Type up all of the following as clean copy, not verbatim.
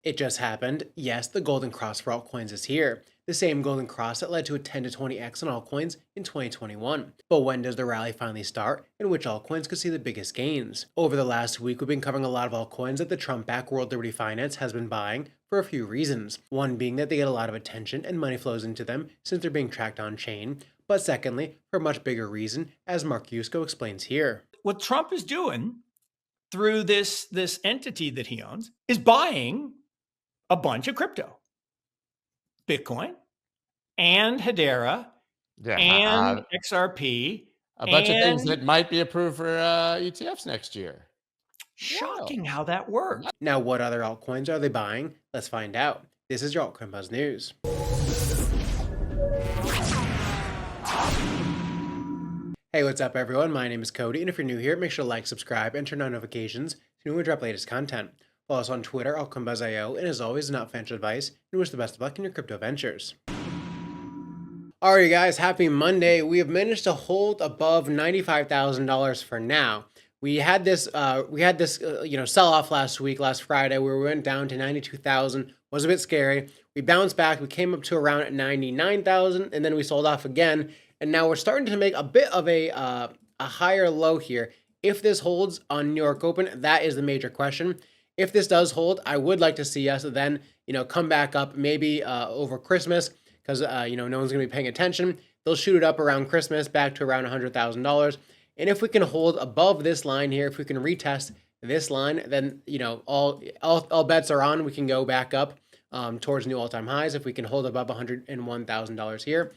It just happened. Yes, the golden cross for altcoins is here. The same golden cross that led to a 10 to 20x on altcoins in 2021. But when does the rally finally start, and which altcoins could see the biggest gains? Over the last week, we've been covering a lot of altcoins that the Trump-backed World Liberty Finance has been buying for a few reasons. One being that they get a lot of attention and money flows into them since they're being tracked on chain. But secondly, for a much bigger reason, as Mark Yusko explains here. What Trump is doing through this entity that he owns is buying a bunch of crypto, Bitcoin and Hedera and XRP. A bunch of things that might be approved for ETFs next year. Shocking how that works. Now, what other altcoins are they buying? Let's find out. This is your Altcoin Buzz News. Hey, what's up everyone? My name is Cody, and if you're new here, make sure to like, subscribe, and turn on notifications to know when we drop latest content. Follow us on Twitter, Altcoin Buzz.io, and as always, not financial advice, and wish the best of luck in your crypto ventures. Alright guys, happy Monday. We have managed to hold above $95,000 for now. We had this sell-off last Friday, where we went down to 92,000. Was a bit scary. We bounced back. We came up to around 99,000, and then we sold off again. And now we're starting to make a bit of a higher low here. If this holds on New York Open, that is the major question. If this does hold, I would like to see us then, come back up maybe over Christmas, because no one's going to be paying attention. They'll shoot it up around Christmas back to around $100,000. And if we can hold above this line here, if we can retest this line, then all bets are on. We can go back up towards new all-time highs if we can hold above $101,000 here.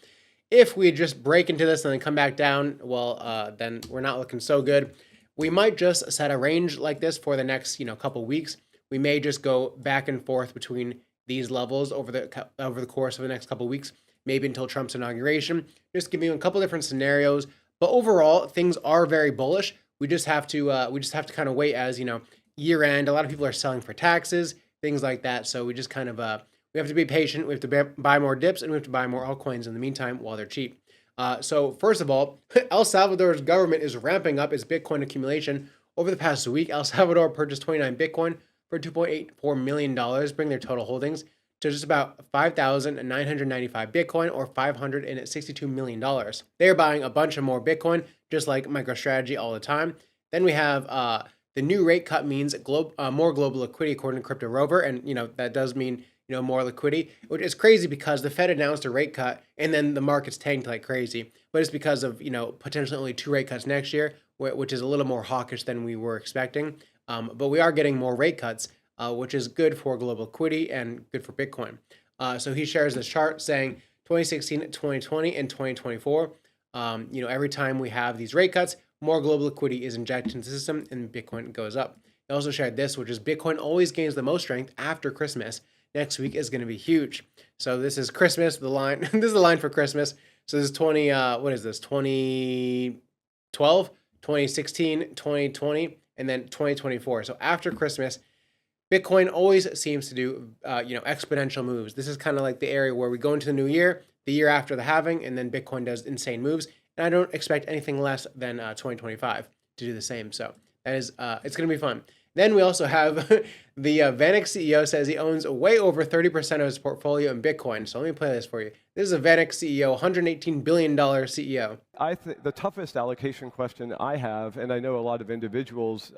If we just break into this and then come back down, well, then we're not looking so good. We might just set a range like this for the next couple weeks. We may just go back and forth between these levels over the course of the next couple weeks, maybe until Trump's inauguration. Just giving you a couple different scenarios. But overall, things are very bullish. We just have to kind of wait as year end. A lot of people are selling for taxes, things like that. So we just kind of we have to be patient. We have to buy more dips, and we have to buy more altcoins in the meantime while they're cheap. So first of all, El Salvador's government is ramping up its Bitcoin accumulation. Over the past week, El Salvador purchased 29 Bitcoin for $2.84 million, bringing their total holdings to just about 5,995 Bitcoin, or $562 million. They're buying a bunch of more Bitcoin, just like MicroStrategy all the time. Then we have the new rate cut means more global liquidity, according to Crypto Rover, and that does mean more liquidity, which is crazy because the Fed announced a rate cut and then the market's tanked like crazy. But it's because of potentially only 2 rate cuts next year, which is a little more hawkish than we were expecting. But we are getting more rate cuts, which is good for global liquidity and good for Bitcoin. So he shares this chart saying 2016, 2020, and 2024. Every time we have these rate cuts, more global liquidity is injected into the system and Bitcoin goes up. He also shared this, which is Bitcoin always gains the most strength after Christmas. Next week is going to be huge. So this is Christmas, the line. This is the line for Christmas. So this is 2012, 2016, 2020, and then 2024. So after Christmas, Bitcoin always seems to do, exponential moves. This is kind of like the area where we go into the new year, the year after the halving, and then Bitcoin does insane moves. And I don't expect anything less than 2025 to do the same. So that is, it's going to be fun. Then we also have the Vanex CEO says he owns way over 30% of his portfolio in Bitcoin. So let me play this for you. This is a Vanex CEO, $118 billion CEO. I think the toughest allocation question I have, and I know a lot of individuals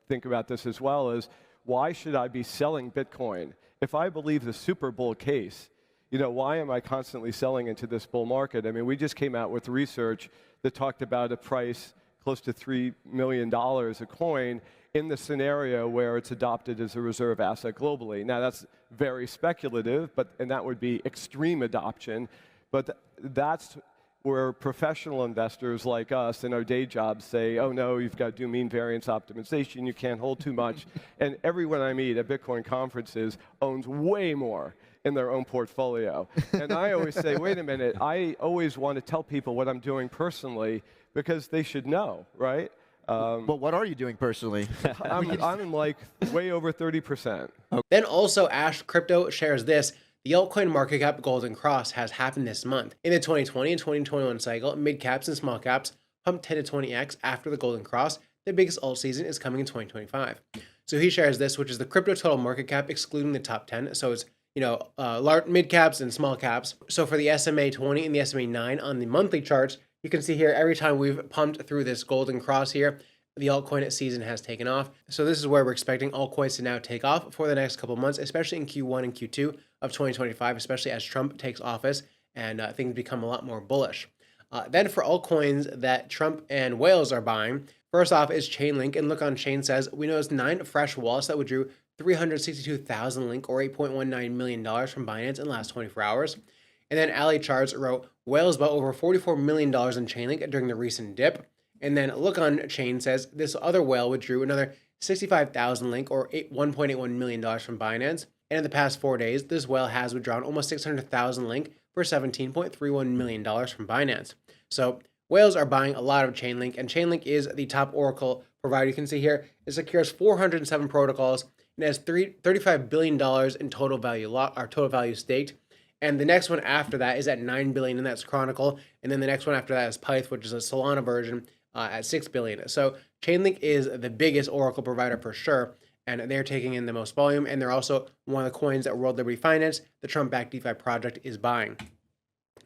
think about this as well, is why should I be selling Bitcoin? If I believe the super bull case, why am I constantly selling into this bull market? I mean, we just came out with research that talked about a price close to $3 million a coin in the scenario where it's adopted as a reserve asset globally. Now that's very speculative, and that would be extreme adoption, but that's where professional investors like us in our day jobs say, oh no, you've got to do mean variance optimization, you can't hold too much. And everyone I meet at Bitcoin conferences owns way more in their own portfolio. And I always say, wait a minute, I always want to tell people what I'm doing personally because they should know, right? Well, what are you doing personally? I'm like way over 30%. Okay. Then also Ash Crypto shares this. The altcoin market cap golden cross has happened this month. In the 2020 and 2021 cycle, mid caps and small caps pumped 10 to 20x after the golden cross. The biggest alt season is coming in 2025. So he shares this, which is the crypto total market cap excluding the top 10. So it's large, mid caps and small caps. So for the SMA 20 and the SMA 9 on the monthly charts, you can see here every time we've pumped through this golden cross here, the altcoin season has taken off. So this is where we're expecting altcoins to now take off for the next couple of months, especially in Q1 and Q2 of 2025, especially as Trump takes office and things become a lot more bullish. Then for altcoins that Trump and whales are buying, first off is Chainlink, and Look on Chain says, we noticed 9 fresh wallets that withdrew 362,000 link or $8.19 million from Binance in the last 24 hours. And then Alley Charts wrote, whales bought over $44 million in Chainlink during the recent dip. And then Look on Chain says this other whale withdrew another 65,000 link or $1.81 million from Binance. And in the past 4 days, this whale has withdrawn almost 600,000 link for $17.31 million from Binance. So whales are buying a lot of Chainlink, and Chainlink is the top Oracle provider. You can see here it secures 407 protocols and has $35 billion in total value staked. And the next one after that is at $9 billion, and that's Chronicle. And then the next one after that is Pyth, which is a Solana version at $6 billion. So Chainlink is the biggest Oracle provider for sure, and they're taking in the most volume. And they're also one of the coins that World Liberty Finance, the Trump-backed DeFi project, is buying.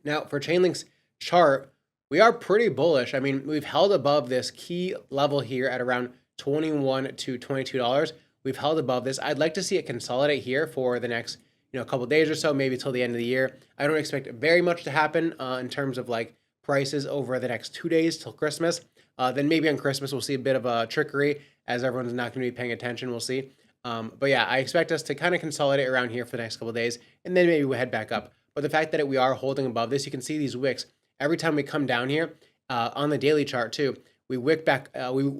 Now for Chainlink's chart, we are pretty bullish. I mean, we've held above this key level here at around $21 to $22. We've held above this. I'd like to see it consolidate here for the next couple days or so, maybe till the end of the year. I don't expect very much to happen in terms of like prices over the next 2 days till Christmas. Then maybe on Christmas, we'll see a bit of a trickery as everyone's not going to be paying attention. We'll see. But yeah, I expect us to kind of consolidate around here for the next couple of days, and then maybe we'll head back up. But the fact that we are holding above this, you can see these wicks. Every time we come down here on the daily chart too, we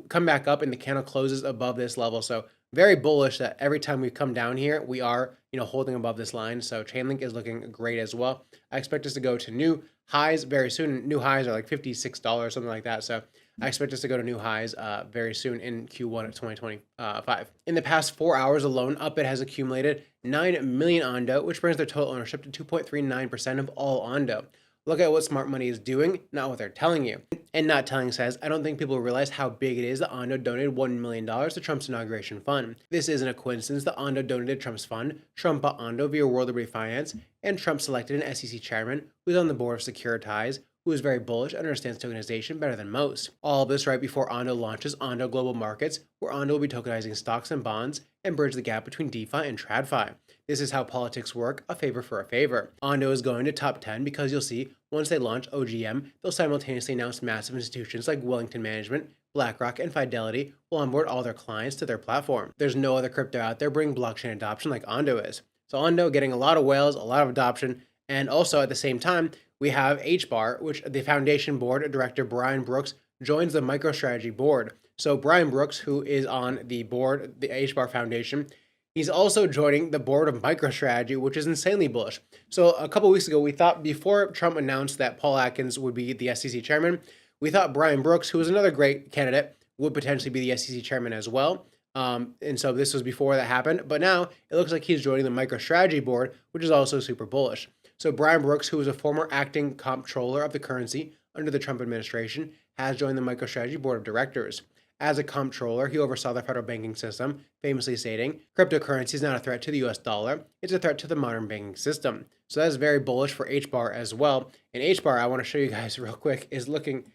come back up and the candle closes above this level. So very bullish that every time we come down here, we are holding above this line. So Chainlink is looking great as well. I expect us to go to new highs very soon. New highs are like $56, something like that. So I expect us to go to new highs very soon in Q1 of 2025. In the past 4 hours alone, Upbit has accumulated 9 million Ondo, which brings their total ownership to 2.39% of all Ondo. Look at what smart money is doing, not what they're telling you. And Not Telling says, I don't think people realize how big it is that Ondo donated $1 million to Trump's inauguration fund. This isn't a coincidence that Ondo donated Trump's fund. Trump bought Ondo via World Liberty Finance, and Trump selected an SEC chairman who's on the board of Securitize, who is very bullish and understands tokenization better than most. All of this right before Ondo launches Ondo Global Markets, where Ondo will be tokenizing stocks and bonds and bridge the gap between DeFi and TradFi. This is how politics work, a favor for a favor. Ondo is going to top 10 because you'll see once they launch OGM, they'll simultaneously announce massive institutions like Wellington Management, BlackRock, and Fidelity will onboard all their clients to their platform. There's no other crypto out there bringing blockchain adoption like Ondo is. So Ondo getting a lot of whales, a lot of adoption, and also at the same time, we have hbar, which the foundation board director Brian Brooks joins the MicroStrategy board. So Brian Brooks, who is on the board, the hbar Foundation, he's also joining the board of MicroStrategy, which is insanely bullish. So a couple weeks ago, we thought before Trump announced that Paul Atkins would be the SEC chairman, we thought Brian Brooks, who was another great candidate, would potentially be the SEC chairman as well. And so this was before that happened. But now it looks like he's joining the MicroStrategy board, which is also super bullish. So Brian Brooks, who was a former acting comptroller of the currency under the Trump administration, has joined the MicroStrategy board of directors. As a comptroller, he oversaw the federal banking system, famously stating, cryptocurrency is not a threat to the US dollar, it's a threat to the modern banking system. So that is very bullish for hbar as well. And hbar, I want to show you guys real quick, is looking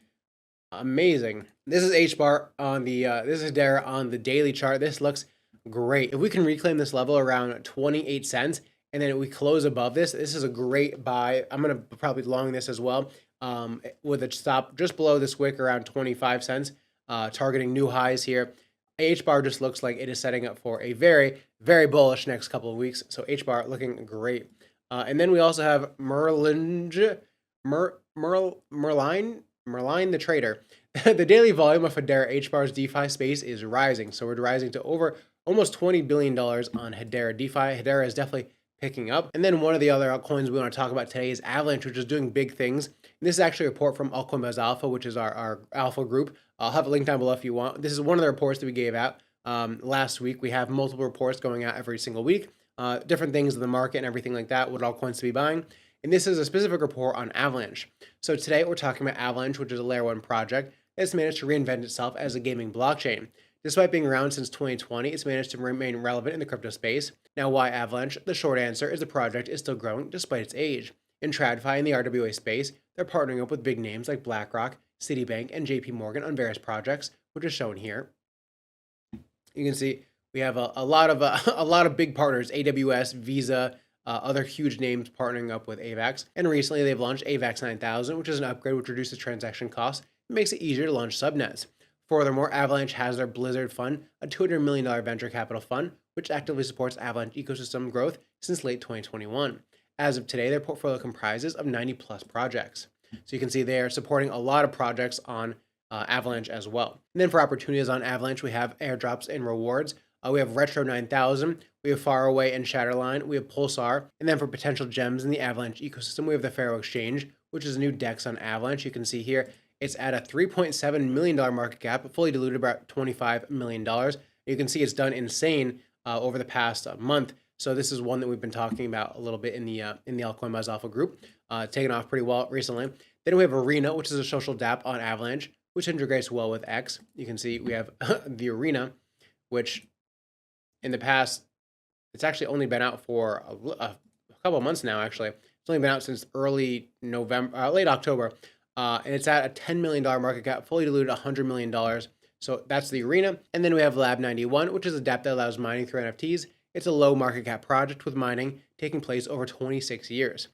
amazing. This is hbar on the, this is Hedera on the daily chart. This looks great. If we can reclaim this level around 28 cents, and then we close above this, this is a great buy. I'm going to probably long this as well with a stop just below this wick around 25 cents. Targeting new highs here. hbar just looks like it is setting up for a very, very bullish next couple of weeks. So hbar looking great. And then we also have Merlin the trader. The daily volume of Hedera hbar's DeFi space is rising. So we're rising to over almost $20 billion on Hedera DeFi. Hedera is definitely picking up. And then one of the other altcoins we want to talk about today is Avalanche, which is doing big things. And this is actually a report from Altcoin Buzz Alpha, which is our alpha group. I'll have a link down below if you want. This is one of the reports that we gave out last week. We have multiple reports going out every single week, different things in the market and everything like that, what altcoins to be buying. And this is a specific report on Avalanche. So today we're talking about Avalanche, which is a layer 1 project that's managed to reinvent itself as a gaming blockchain. Despite being around since 2020, it's managed to remain relevant in the crypto space. Now, why Avalanche? The short answer is the project is still growing despite its age. In TradFi and the RWA space, they're partnering up with big names like BlackRock, Citibank, and JP Morgan on various projects, which is shown here. You can see we have a lot of big partners: AWS, Visa, other huge names partnering up with AVAX. And recently, they've launched AVAX 9000, which is an upgrade which reduces transaction costs and makes it easier to launch subnets. Furthermore, Avalanche has their Blizzard Fund, a $200 million venture capital fund, which actively supports Avalanche ecosystem growth since late 2021. As of today, their portfolio comprises of 90 plus projects. So you can see they are supporting a lot of projects on Avalanche as well. And then for opportunities on Avalanche, we have airdrops and rewards. We have Retro 9000, we have Faraway and Shatterline, we have Pulsar, and then for potential gems in the Avalanche ecosystem, we have the Pharaoh Exchange, which is a new DEX on Avalanche. You can see here, it's at a $3.7 million market cap, fully diluted about $25 million. You can see it's done insane over the past month. So this is one that we've been talking about a little bit in the Altcoin Buzz Alpha group, taken off pretty well recently. Then we have Arena, which is a social dApp on Avalanche, which integrates well with X. You can see we have the Arena, which in the past, it's actually only been out for a couple of months now, actually. It's only been out since early November, late October. And it's at a $10 million market cap, fully diluted $100 million. So that's the Arena. And then we have Lab 91, which is a dApp that allows mining through NFTs. It's a low market cap project with mining taking place over 26 years.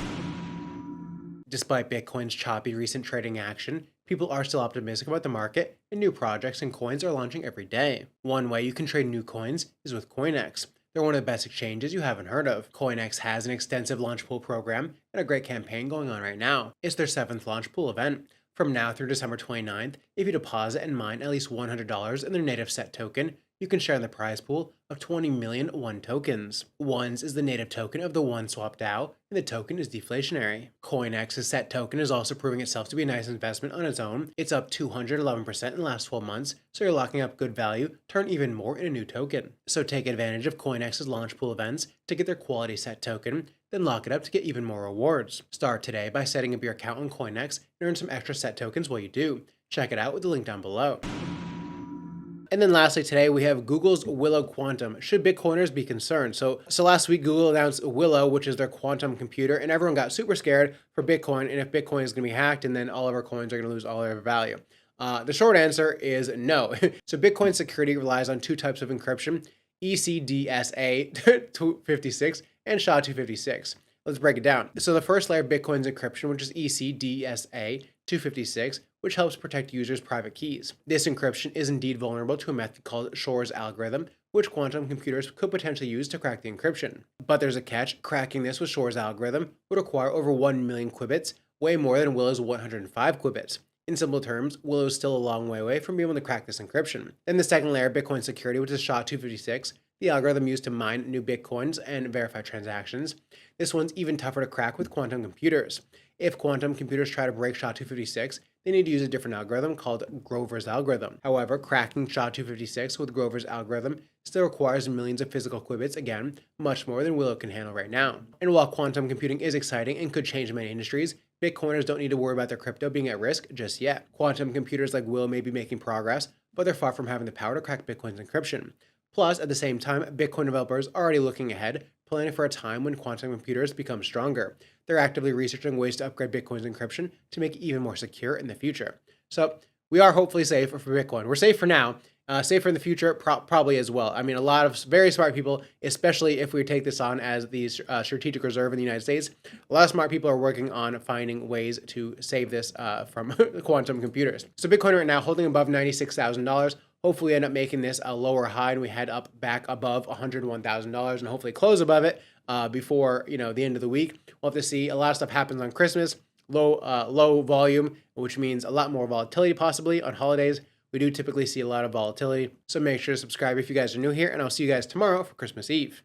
Despite Bitcoin's choppy recent trading action, people are still optimistic about the market, and new projects and coins are launching every day. One way you can trade new coins is with CoinEx. They're one of the best exchanges you haven't heard of. CoinEx has an extensive launch pool program and a great campaign going on right now. It's their 7th launch pool event. From now through December 29th, if you deposit and mine at least $100 in their native set token, you can share in the prize pool of 20 million One tokens. Ones is the native token of the OneSwap DAO, and the token is deflationary. CoinEx's set token is also proving itself to be a nice investment on its own. It's up 211% in the last 12 months, so you're locking up good value to earn even more in a new token. So take advantage of CoinEx's launch pool events to get their quality set token, then lock it up to get even more rewards. Start today by setting up your account on CoinEx and earn some extra set tokens while you do. Check it out with the link down below. And then lastly today, we have Google's Willow Quantum. Should Bitcoiners be concerned? So last week, Google announced Willow, which is their quantum computer, and everyone got super scared for Bitcoin, and if Bitcoin is going to be hacked, and then all of our coins are going to lose all their value. The short answer is no. So Bitcoin security relies on two types of encryption, ECDSA-256 and SHA-256. Let's break it down. So the first layer of Bitcoin's encryption, which is ECDSA-256, which helps protect users' private keys. This encryption is indeed vulnerable to a method called Shor's algorithm, which quantum computers could potentially use to crack the encryption. But there's a catch. Cracking this with Shor's algorithm would require over 1 million qubits, way more than Willow's 105 qubits. In simple terms, Willow is still a long way away from being able to crack this encryption. Then the second layer of Bitcoin security, which is SHA-256, the algorithm used to mine new Bitcoins and verify transactions. This one's even tougher to crack with quantum computers. If quantum computers try to break SHA-256, they need to use a different algorithm called Grover's algorithm. However, cracking SHA-256 with Grover's algorithm still requires millions of physical qubits, again, much more than Willow can handle right now. And while quantum computing is exciting and could change many industries, Bitcoiners don't need to worry about their crypto being at risk just yet. Quantum computers like Willow may be making progress, but they're far from having the power to crack Bitcoin's encryption. Plus, at the same time, Bitcoin developers are already looking ahead, planning for a time when quantum computers become stronger. They're actively researching ways to upgrade Bitcoin's encryption to make it even more secure in the future. So we are hopefully safe for Bitcoin. We're safe for now. Safer in the future, probably as well. I mean, a lot of very smart people, especially if we take this on as the strategic reserve in the United States, a lot of smart people are working on finding ways to save this from quantum computers. So Bitcoin right now holding above $96,000. Hopefully end up making this a lower high and we head up back above $101,000 and hopefully close above it before the end of the week. We'll have to see. A lot of stuff happens on Christmas, low volume, which means a lot more volatility possibly on holidays. We do typically see a lot of volatility, so make sure to subscribe if you guys are new here, and I'll see you guys tomorrow for Christmas Eve.